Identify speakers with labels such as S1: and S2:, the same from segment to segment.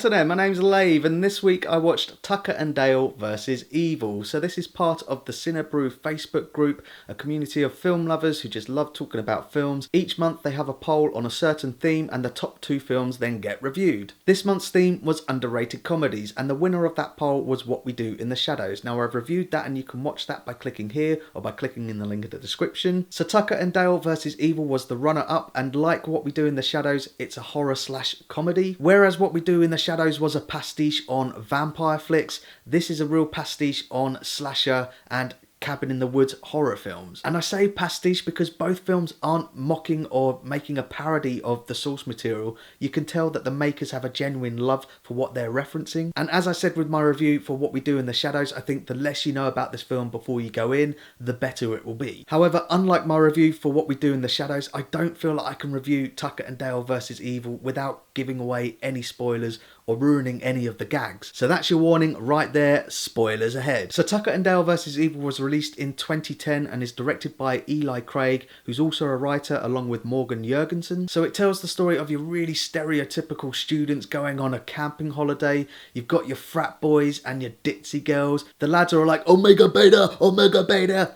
S1: internet, my name's Lave, and this week I watched Tucker and Dale vs Evil. So this is part of the Cinebrew Facebook group, a community of film lovers who just love talking about films. Each month they have a poll on a certain theme and the top 2 films then get reviewed. This month's theme was underrated comedies, and the winner of that poll was What We Do in the Shadows. Now I've reviewed that and you can watch that by clicking here or by clicking in the link in the description. So Tucker and Dale vs Evil was the runner up, and like What We Do in the Shadows, it's a horror/comedy. Whereas What We Do in the Shadows was a pastiche on vampire flicks, this is a real pastiche on slasher and cabin in the woods horror films. And I say pastiche because both films aren't mocking or making a parody of the source material. You can tell that the makers have a genuine love for what they're referencing. And as I said with my review for What We Do in the Shadows, I think the less you know about this film before you go in, the better it will be. However, unlike my review for What We Do in the Shadows, I don't feel like I can review Tucker and Dale vs Evil without giving away any spoilers or ruining any of the gags. So that's your warning right there, spoilers ahead. So Tucker and Dale vs Evil was released in 2010 and is directed by Eli Craig, who's also a writer along with Morgan Jurgensen. So it tells the story of your really stereotypical students going on a camping holiday. You've got your frat boys and your ditzy girls. The lads are all like, Omega Beta,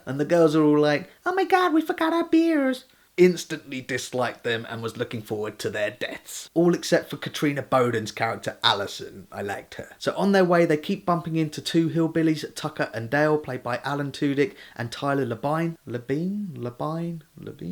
S1: and the girls are all like, oh my god, we forgot our beers. Instantly disliked them and was looking forward to their deaths. All except for Katrina Bowden's character Allison. I liked her. So on their way they keep bumping into 2 hillbillies, Tucker and Dale, played by Alan Tudyk and Tyler Labine. Labine?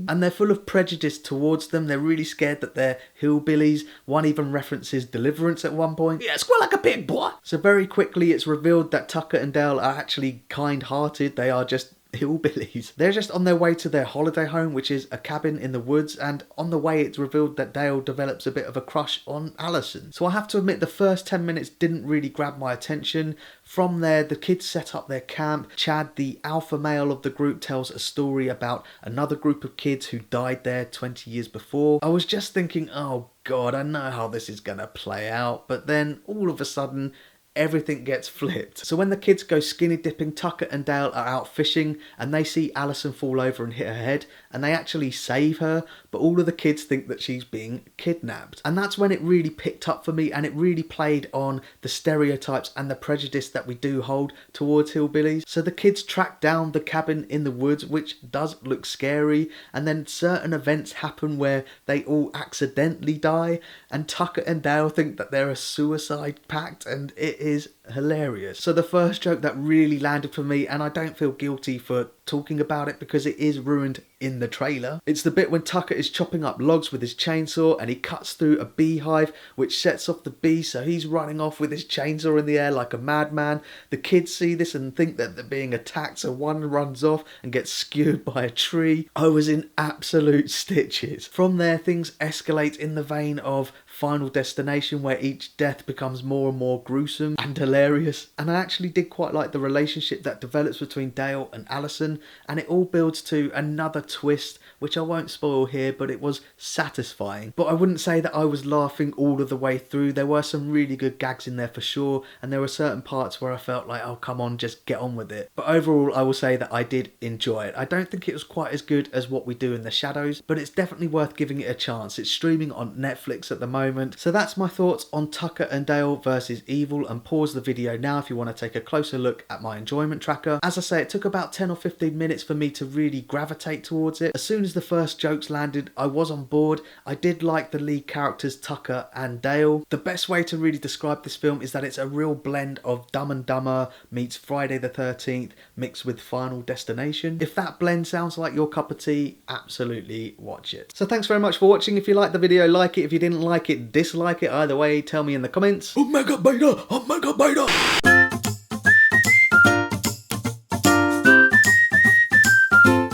S1: And they're full of prejudice towards them. They're really scared that they're hillbillies. One even references Deliverance at one point. Yeah, squeal like a pig, boy! So very quickly it's revealed that Tucker and Dale are actually kind-hearted. They are just hillbillies. They're just on their way to their holiday home, which is a cabin in the woods, and on the way it's revealed that Dale develops a bit of a crush on Allison. So I have to admit the first 10 minutes didn't really grab my attention. From there the kids set up their camp. Chad, the alpha male of the group, tells a story about another group of kids who died there 20 years before. I was just thinking, oh god, I know how this is gonna play out, but then all of a sudden everything gets flipped. So when the kids go skinny dipping, Tucker and Dale are out fishing and they see Allison fall over and hit her head, and they actually save her, but all of the kids think that she's being kidnapped. And that's when it really picked up for me, and it really played on the stereotypes and the prejudice that we do hold towards hillbillies. So the kids track down the cabin in the woods, which does look scary, and then certain events happen where they all accidentally die, and Tucker and Dale think that they're a suicide pact, and it is hilarious. So the first joke that really landed for me, and I don't feel guilty for talking about it because it is ruined in the trailer. It's the bit when Tucker is chopping up logs with his chainsaw and he cuts through a beehive which sets off the bees, so he's running off with his chainsaw in the air like a madman. The kids see this and think that they're being attacked, so one runs off and gets skewered by a tree. I was in absolute stitches. From there things escalate in the vein of Final Destination, where each death becomes more and more gruesome and hilarious. And I actually did quite like the relationship that develops between Dale and Allison, and it all builds to another twist which I won't spoil here, but it was satisfying. But I wouldn't say that I was laughing all of the way through. There were some really good gags in there for sure, and there were certain parts where I felt like, oh come on, just get on with it. But overall I will say that I did enjoy it. I don't think it was quite as good as What We Do in the Shadows, but it's definitely worth giving it a chance. It's streaming on Netflix at the moment. So that's my thoughts on Tucker and Dale vs Evil, and pause the video now if you want to take a closer look at my enjoyment tracker. As I say, it took about 10 or 15 minutes for me to really gravitate towards it. As soon as the first jokes landed, I was on board. I did like the lead characters Tucker and Dale. The best way to really describe this film is that it's a real blend of Dumb and Dumber meets Friday the 13th mixed with Final Destination. If that blend sounds like your cup of tea, absolutely watch it. So thanks very much for watching. If you liked the video, like it. If you didn't like it, dislike it. Either way, tell me in the comments. Omega Beta! Omega Beta!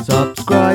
S1: Subscribe.